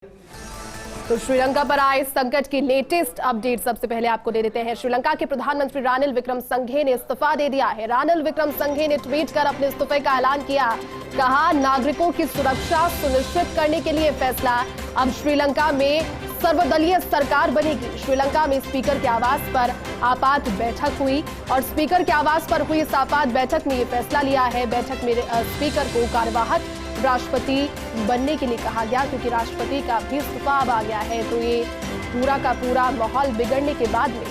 तो श्रीलंका पर आए संकट की लेटेस्ट अपडेट सबसे पहले आपको दे देते हैं। श्रीलंका के प्रधानमंत्री रानिल विक्रमसिंघे ने इस्तीफा दे दिया है। रानिल विक्रमसिंघे ने ट्वीट कर अपने इस्तीफे का ऐलान किया। कहा, नागरिकों की सुरक्षा सुनिश्चित करने के लिए फैसला। अब श्रीलंका में सर्वदलीय सरकार बनेगी। श्रीलंका में स्पीकर के आवास पर आपात बैठक हुई और स्पीकर के आवास पर हुई इस आपात बैठक में ये फैसला लिया है। बैठक में स्पीकर को कार्यवाहक राष्ट्रपति बनने के लिए कहा गया, क्योंकि राष्ट्रपति का भी इस्तीफा अब आ गया है। तो ये पूरा का पूरा माहौल बिगड़ने के बाद में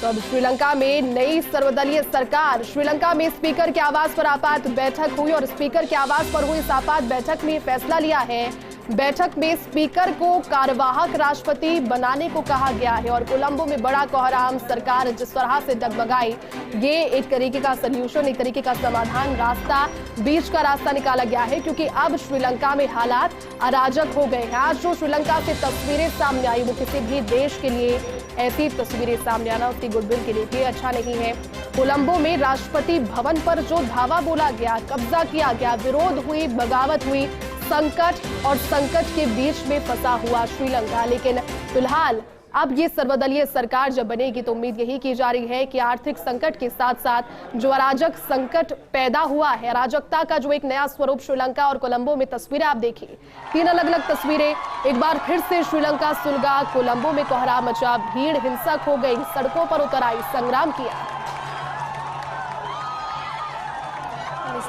तो अब श्रीलंका में नई सर्वदलीय सरकार। श्रीलंका में स्पीकर के आवास पर आपात बैठक हुई और स्पीकर के आवास पर हुई इस आपात बैठक में फैसला लिया है। बैठक में स्पीकर को कार्यवाहक राष्ट्रपति बनाने को कहा गया है और कोलंबो में बड़ा कोहराम। सरकार जिस तरह से डगमगाई, ये एक तरीके का सल्यूशन, एक तरीके का समाधान, रास्ता, बीच का रास्ता निकाला गया है, क्योंकि अब श्रीलंका में हालात अराजक हो गए हैं। आज जो श्रीलंका से तस्वीरें सामने आई, वो किसी भी देश के लिए ऐसी तस्वीरें सामने आना उसकी गुडविल के लिए भी अच्छा नहीं है। कोलंबो में राष्ट्रपति भवन पर जो धावा बोला गया, कब्जा किया गया, विरोध हुई, बगावत हुई, संकट और संकट के बीच में फंसा हुआ श्रीलंका। लेकिन फिलहाल अब ये सर्वदलीय सरकार जब बनेगी तो उम्मीद यही की जा रही है कि आर्थिक संकट के साथ साथ जो अराजक संकट पैदा हुआ है, अराजकता का जो एक नया स्वरूप श्रीलंका और कोलंबो में तस्वीरें आप देखिए, 3 अलग अलग तस्वीरें। एक बार फिर से श्रीलंका सुलगा, कोलंबो में कोहराम मचा, भीड़ हिंसक हो गई, सड़कों पर उतर आई, संग्राम किया।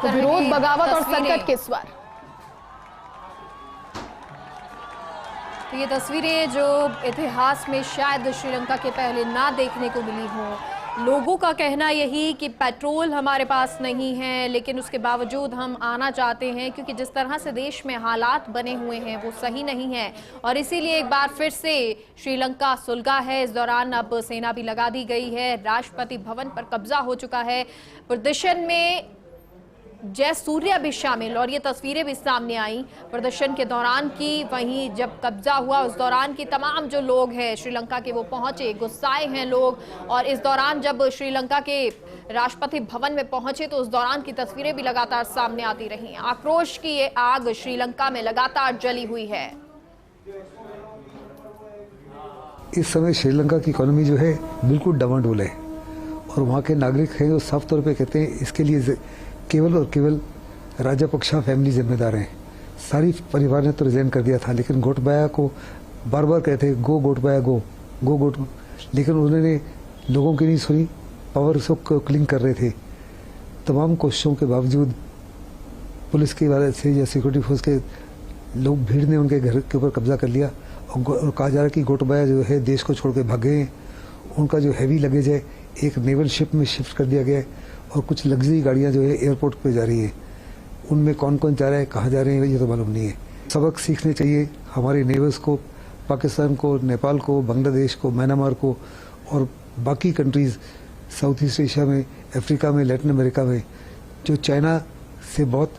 विरोध, बगावत और संकट के स्वर। तो ये तस्वीरें जो इतिहास में शायद श्रीलंका के पहले ना देखने को मिली हों। लोगों का कहना यही कि पेट्रोल हमारे पास नहीं है, लेकिन उसके बावजूद हम आना चाहते हैं, क्योंकि जिस तरह से देश में हालात बने हुए हैं वो सही नहीं है और इसीलिए एक बार फिर से श्रीलंका सुलगा है। इस दौरान अब सेना भी लगा दी गई है, राष्ट्रपति भवन पर कब्जा हो चुका है। प्रदर्शन में जय सूर्या भी शामिल और ये तस्वीरें भी सामने आई प्रदर्शन के दौरान की। वहीं जब कब्जा हुआ उस दौरान की तमाम जो लोग हैं श्रीलंका के वो पहुंचे, गुस्साए हैं लोग। और इस दौरान जब श्रीलंका के राष्ट्रपति भवन में पहुंचे तो उस दौरान की तस्वीरें भी लगातार सामने आती रही। आक्रोश की ये आग श्रीलंका में लगातार जली हुई है। इस समय श्रीलंका की इकोनॉमी जो है बिल्कुल डामाडोल है और वहाँ के नागरिक हैं जो साफ तौर पे कहते हैं इसके लिए केवल और केवल राजापक्षा फैमिली जिम्मेदार हैं। सारी परिवार ने तो रिजाइन कर दिया था, लेकिन गोटबाया को बार बार कहते गो गोटबाया गो, गो गोट, लेकिन उन्होंने लोगों की नहीं सुनी, पावर को क्लिंग कर रहे थे। तमाम कोशिशों के बावजूद पुलिस की वजह से या सिक्योरिटी फोर्स के लोग, भीड़ ने उनके घर के ऊपर कब्जा कर लिया और कहा जा रहा है कि गोटबाया जो है देश को छोड़ के भागे हैं। उनका जो हैवी लगेज है एक नेवल शिप में शिफ्ट कर दिया गया है और कुछ लग्जरी गाड़ियां जो है एयरपोर्ट पे जा रही है। उनमें कौन कौन जा रहा है, कहाँ जा रहे हैं, ये तो मालूम नहीं है। सबक सीखने चाहिए हमारे नेबर्स को, पाकिस्तान को, नेपाल को, बांग्लादेश को, म्यांमार को और बाकी कंट्रीज़ साउथ ईस्ट एशिया में, अफ्रीका में, लैटिन अमेरिका में जो चाइना से बहुत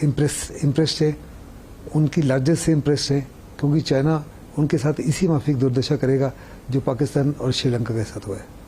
इम्प्रेस्ड है, उनकी लार्जेस्ट से इम्प्रेस्ड है, क्योंकि चाइना उनके साथ इसी माफिक दुर्दशा करेगा जो पाकिस्तान और श्रीलंका के साथ हुआ है।